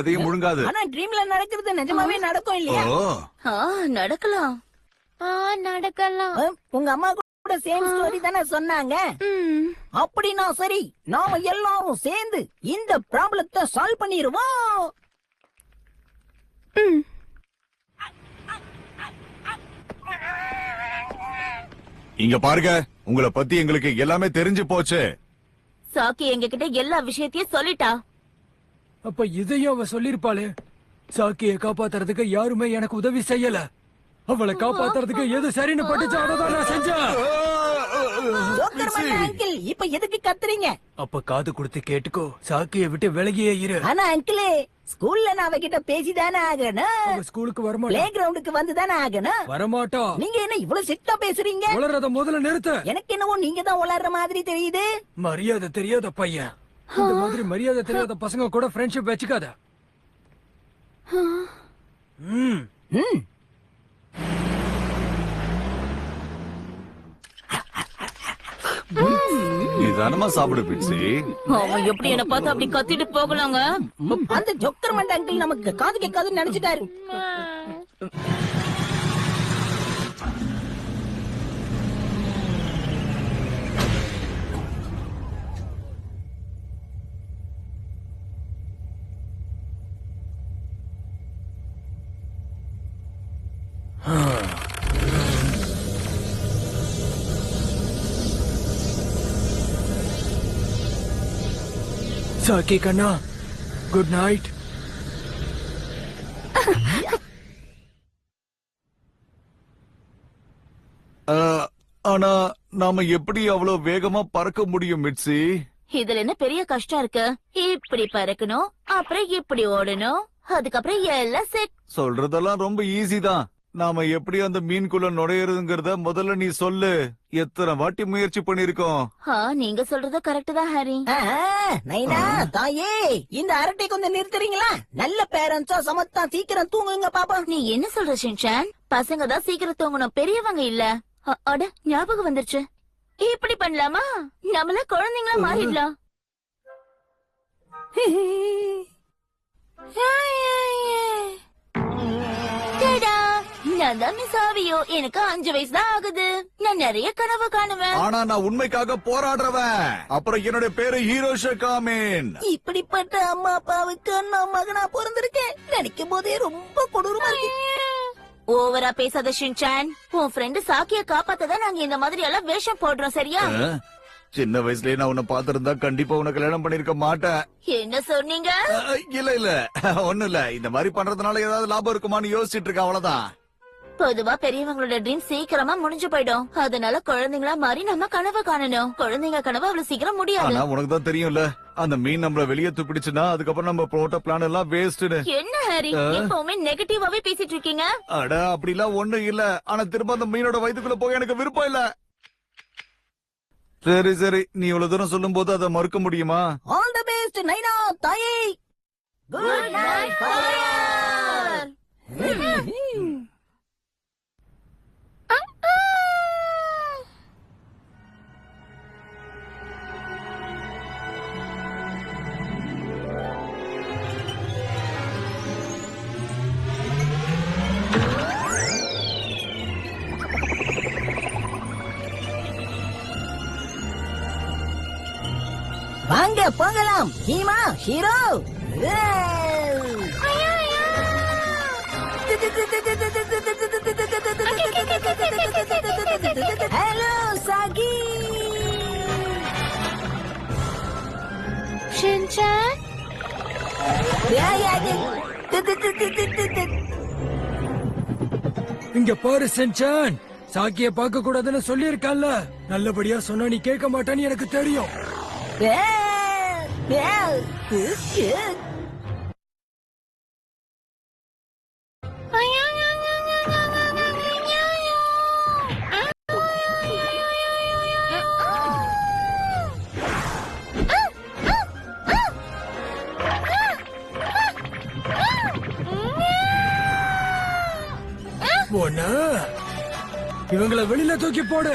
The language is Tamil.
எதையும் முழுங்காது. ஆனா ட்ரீம்ல நடக்கிறது நிஜமாவே நடக்கும் இல்லையா? நடக்கலாம். நடக்கலாம். உங்க அம்மா கூட சேம் ஸ்டோரி தானே சொன்னாங்க. அப்படின்னா சரி, நாம எல்லாரும் சேர்ந்து இந்த ப்ராப்ளத்தை சால்வ் பண்ணிடுவோம். இங்க பாருங்க, உங்களை பத்தி எங்களுக்கு எல்லாமே தெரிஞ்சு போச்சு. சாக்கி எங்ககிட்ட எல்லா விஷயத்தையும் சொல்லிட்டா. அப்ப இதையும் அவ சொல்லிருப்பாளே. சாக்கிய காப்பாத்துறதுக்கு யாருமே எனக்கு உதவி செய்யல. அவளை காப்பாத்துறதுக்கு எது சரின்னு பட்டுச்சோ அதான் நான் செஞ்சேன். அங்கிள், இப்ப எதுக்கு கத்துறீங்க? அப்ப காது கொடுத்து கேட்டுக்கோ, சாக்கிய விட்டு விலகியே இரு. ஆனா அங்கிளே, ஸ்கூல்ல நான் அவகிட்ட பேசிதானே ஆகணும். ஸ்கூலுக்கு வரமாட்டா. பிளே கிரவுண்டுக்கு வந்துதானே ஆகணும். வரமாட்டா. நீங்க என்ன இவ்வளவு சிட்டா பேசுறீங்க? உளறத முதல்ல நிறுத்த. எனக்கு என்னவோ நீங்க தான் உளற மாதிரி தெரியுது. மரியாதை தெரியாத பையன். இந்த மாதிரி மரியாதை தெரியாத பசங்க கூட ஃப்ரெண்ட்ஷிப் வச்சுக்காத. நிதானமா சாப்பிடு பிட்சி. அவன் எப்படி என்ன பார்த்து அப்படி கத்திட்டு போகலாங்க? அந்த ஜோக்கர் மண்ட அங்கிள் நமக்கு காது கேட்காதுன்னு நினைச்சிட்டாரு. சாக்கி கண்ணா, குட் நைட். ஆனா நாம எப்படி அவ்வளவு வேகமா பறக்க முடியும் மிட்சி? இதுல என்ன பெரிய கஷ்டம் இருக்கு? இப்படி பறக்கணும், அப்புறம் இப்படி ஓடணும், அதுக்கப்புறம் எல்லாம் செட். சொல்றதெல்லாம் ரொம்ப ஈஸி தான். நாம எப்படி அந்த மீன்குள்ள நுழையறதுங்கறத முதல்ல நீ சொல்லு. எத்தனை வாட்டி முயற்சி பண்ணிருக்கோம். நீங்க சொல்றது கரெக்ட் தான் ஹாரி. நைனா தாயே, இந்த அரட்டை கொஞ்சம் நிறுத்துறீங்களா? நல்ல பேரண்ட்ஸா சமத்தா சீக்கிரம் தூங்குங்க பாப்பா. நீ என்ன சொல்ற ஷின்சான்? பசங்க தான் சீக்கிரம் தூங்கணும், பெரியவங்க இல்ல. அட, ஞாபகம் வந்துருச்சு. இப்படி பண்ணலாமா? நம்மள குழந்தைங்களா மாறிடலாம். நான் தான் மிஸ் ஆவியோ. எனக்கு 5 வயசு தான் ஆகுது. நான் நிறைய கனவு காணுவேன். ஆனா நான் உண்மைக்காக போராடுறவன். அப்புறம் என்னோட பேரு ஹீரோஷா காமின். இப்படிப்பட்ட அம்மா அப்பாவுக்கு நான் மகனா பிறந்திருக்கேன். நினைக்கும் போதே ரொம்ப கொடூரமா இருக்கு. ஓவரா பேசாத ஷின்சான். உன் ஃப்ரெண்டு சாக்கிய காப்பாத்ததான் நாங்க இந்த மாதிரி எல்லாம் வேஷம் போடுறோம், சரியா? சின்ன வயசுலயே நான் உன்னை பாத்திருந்தா கண்டிப்பா உனக்கு கல்யாணம் பண்ணிருக்க மாட்டேன். என்ன சொன்னீங்க? இல்ல ஒண்ணும் இல்ல. இந்த மாதிரி பண்றதுனால ஏதாவது லாபம் இருக்குமான்னு யோசிச்சுட்டு இருக்க, அவ்வளவுதான். பொதுவா பெரியவங்களோட ட்ரீம் சீக்கிரமா முடிஞ்சு போயிடும். அதனால குழந்தைங்களா மாறி நம்ம கனவு காணணும். குழந்தைங்க கனவு அவ்வளவு சீக்கிரம் முடியாது. ஆனா உனக்கு தான் தெரியும்ல, அந்த மீன் நம்மள வெளியே துப்பிடுச்சுன்னா அதுக்கப்புறம் நம்ம போட்ட பிளான் எல்லாம் வேஸ்ட்னு. என்ன ஹாரி, எப்பவுமே நெகட்டிவாவே பேசிட்டு இருக்கீங்க? அட, அப்படிலாம் ஒண்ணும் இல்ல. ஆனா திரும்ப அந்த மீனோட வயித்துக்குள்ள போக எனக்கு விருப்பம் இல்ல. சரி, நீ இவ்வளவு தூரம் சொல்லும் போது அதை மறுக்க முடியுமா? ஆல் தி பெஸ்ட் நைனா தாயே. Good night fire. வாங்க போகலாம். ஹீமா, ஹீரோ. ஹலோ சாகி. ஷின்சான், இங்க பாரு ஷின்சான், சாக்கிய பார்க்க கூடாதுன்னு சொல்லி இருக்கல்ல. நல்லபடியா சொன்னா நீ கேட்க மாட்டான்னு எனக்கு தெரியும். இவங்களை வெளியில தூக்கி போடு.